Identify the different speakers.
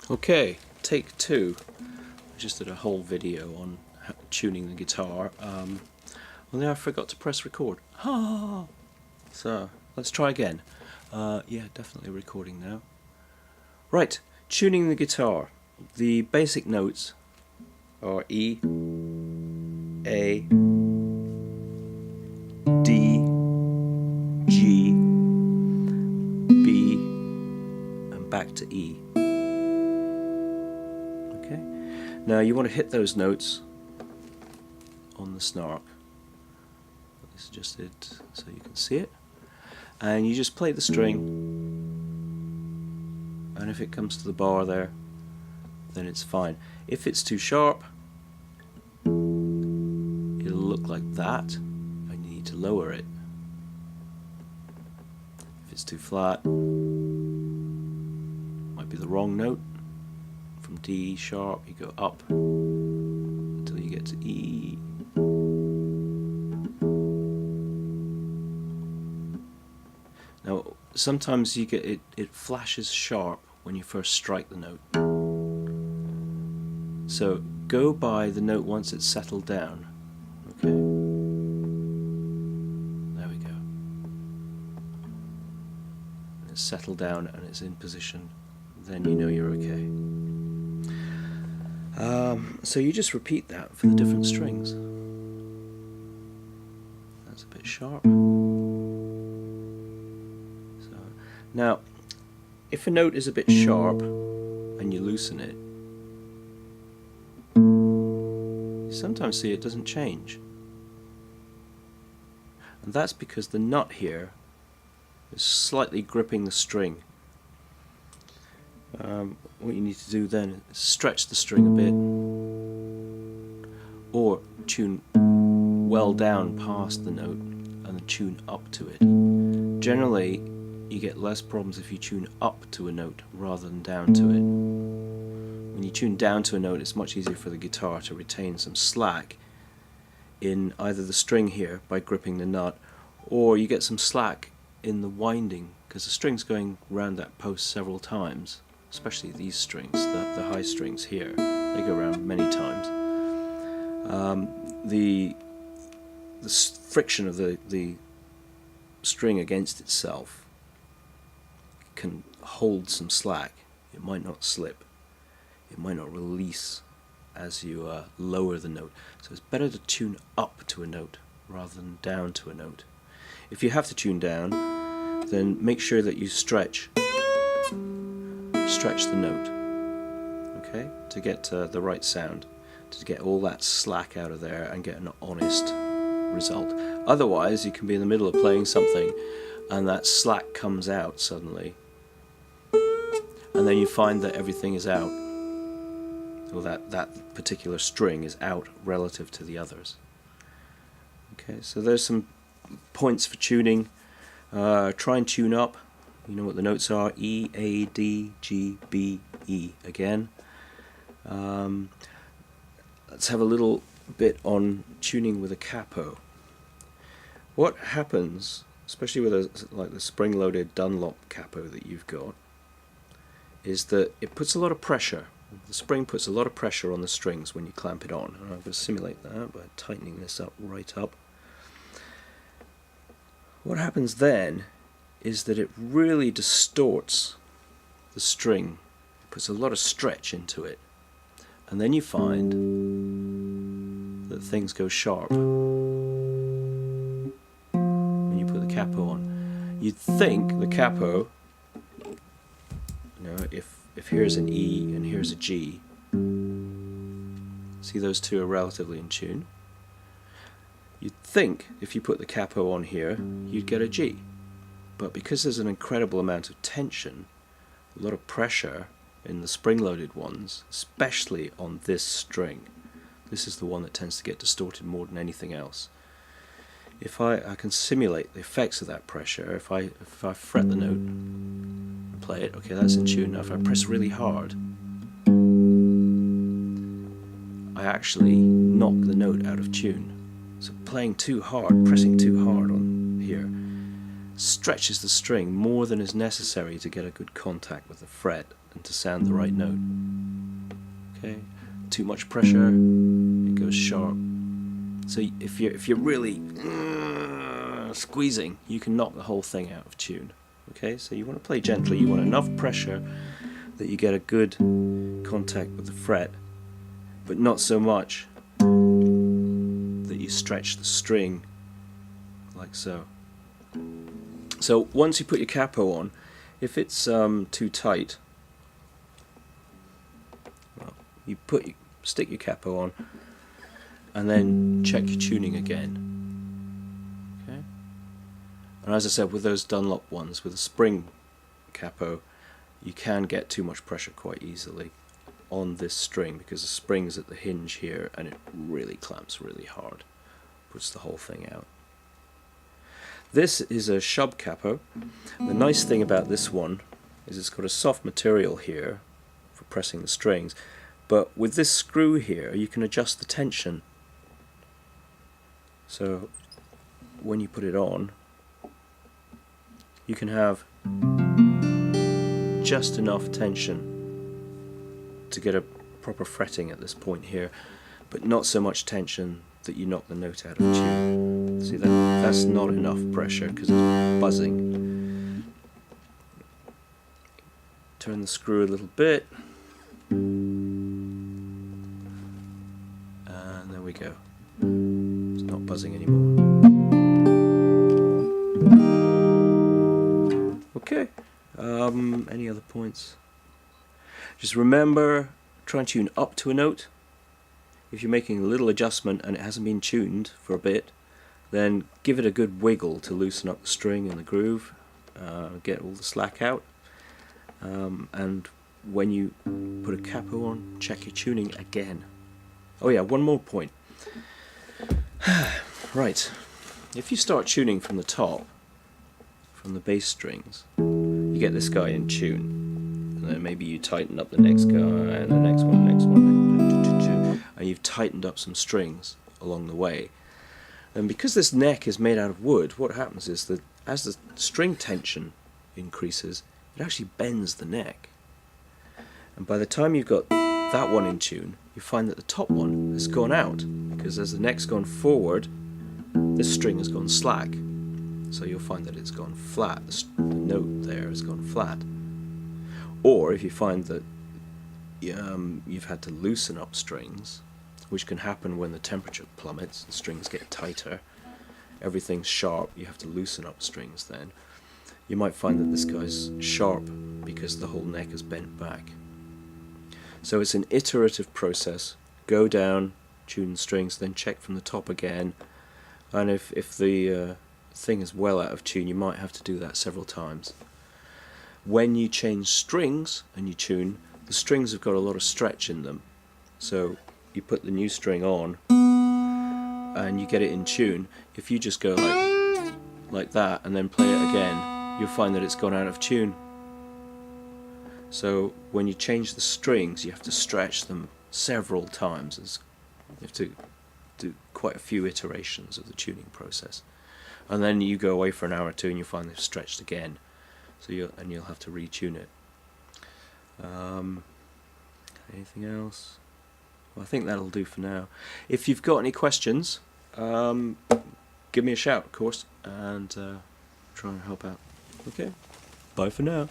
Speaker 1: Okay, take two. I just did a whole video on tuning the guitar. Only I forgot to press record. So let's try again. Yeah, definitely recording now. Right, tuning the guitar. The basic notes are E, A, D, G, B, and back to E. Okay. Now you want to hit those notes on the snark. This is just it, so you can see it. And you just play the string, and if it comes to the bar there, then it's fine. If it's too sharp, it'll look like that, and you need to lower it. If it's too flat, might be the wrong note. From D sharp, you go up until you get to E. Now, sometimes you get it flashes sharp when you first strike the note. So go by the note once it's settled down. Okay. There we go. When it's settled down and it's in position, then you know you're okay. So you just repeat that for the different strings. That's a bit sharp. So now, if a note is a bit sharp and you loosen it, you sometimes see it doesn't change. And that's because the nut here is slightly gripping the string. What you need to do then is stretch the string a bit, or tune well down past the note and tune up to it. Generally, you get less problems if you tune up to a note rather than down to it. When you tune down to a note, it's much easier for the guitar to retain some slack in either the string here by gripping the nut, or you get some slack in the winding because the string's going round that post several times. Especially these strings, the high strings here, they go around many times. The friction of the string against itself can hold some slack. It might not slip. It might not release as you lower the note. So it's better to tune up to a note rather than down to a note. If you have to tune down, then make sure that you stretch the note, okay, to get the right sound, to get all that slack out of there and get an honest result. Otherwise, you can be in the middle of playing something and that slack comes out suddenly, and then you find that everything is out, or that particular string is out relative to the others. Okay, so there's some points for tuning. Try and tune up. You know what the notes are: E, A, D, G, B, E again. Let's have a little bit on tuning with a capo. What happens, especially with like the spring-loaded Dunlop capo that you've got, is that it puts a lot of pressure. The spring puts a lot of pressure on the strings when you clamp it on. And I'm going to simulate that by tightening this up right up. What happens then is that it really distorts the string, puts a lot of stretch into it, and then you find that things go sharp when you put the capo on. You'd think the capo, if here's an E and here's a G, see those two are relatively in tune. You'd think if you put the capo on here, you'd get a G. But because there's an incredible amount of tension, a lot of pressure in the spring-loaded ones, especially on this string, this is the one that tends to get distorted more than anything else. If I can simulate the effects of that pressure, if I fret the note and play it, okay, that's in tune. Now if I press really hard, I actually knock the note out of tune. So playing too hard, pressing too hard on here, stretches the string more than is necessary to get a good contact with the fret and to sound the right note. Okay, too much pressure, it goes sharp. So if you're really squeezing, you can knock the whole thing out of tune. Okay, so you want to play gently. You want enough pressure that you get a good contact with the fret, but not so much that you stretch the string like so. So once you put your capo on, if it's too tight, well, you stick your capo on and then check your tuning again. Okay? And as I said, with those Dunlop ones with a spring capo, you can get too much pressure quite easily on this string because the spring's at the hinge here and it really clamps really hard, puts the whole thing out. This is a shub capo. The nice thing about this one is it's got a soft material here for pressing the strings, but with this screw here you can adjust the tension. So when you put it on, you can have just enough tension to get a proper fretting at this point here, but not so much tension that you knock the note out of tune. See, that's not enough pressure because it's buzzing. Turn the screw a little bit, and there we go. It's not buzzing anymore. Okay, any other points? Just remember, try and tune up to a note. If you're making a little adjustment and it hasn't been tuned for a bit, then give it a good wiggle to loosen up the string and the groove, get all the slack out, and when you put a capo on, check your tuning again. Oh yeah, one more point. Right, if you start tuning from the top, from the bass strings, you get this guy in tune, and then maybe you tighten up the next guy, and the next one, and you've tightened up some strings along the way. And because this neck is made out of wood, what happens is that as the string tension increases, it actually bends the neck. And by the time you've got that one in tune, you find that the top one has gone out, because as the neck's gone forward, this string has gone slack. So you'll find that it's gone flat, the note there has gone flat. Or if you find that you've had to loosen up strings, which can happen when the temperature plummets and strings get tighter, everything's sharp, you have to loosen up strings then, you might find that this guy's sharp because the whole neck is bent back. So it's an iterative process. Go down, tune strings, then check from the top again, and if the thing is well out of tune, you might have to do that several times. When you change strings and you tune, the strings have got a lot of stretch in them, so you put the new string on and you get it in tune. If you just go like that and then play it again, you'll find that it's gone out of tune. So when you change the strings, you have to stretch them several times. You have to do quite a few iterations of the tuning process, and then you go away for an hour or two and you find they've stretched again. So you'll have to retune it. Anything else? Well, I think that'll do for now. If you've got any questions, give me a shout, of course, and try and help out. Okay, bye for now.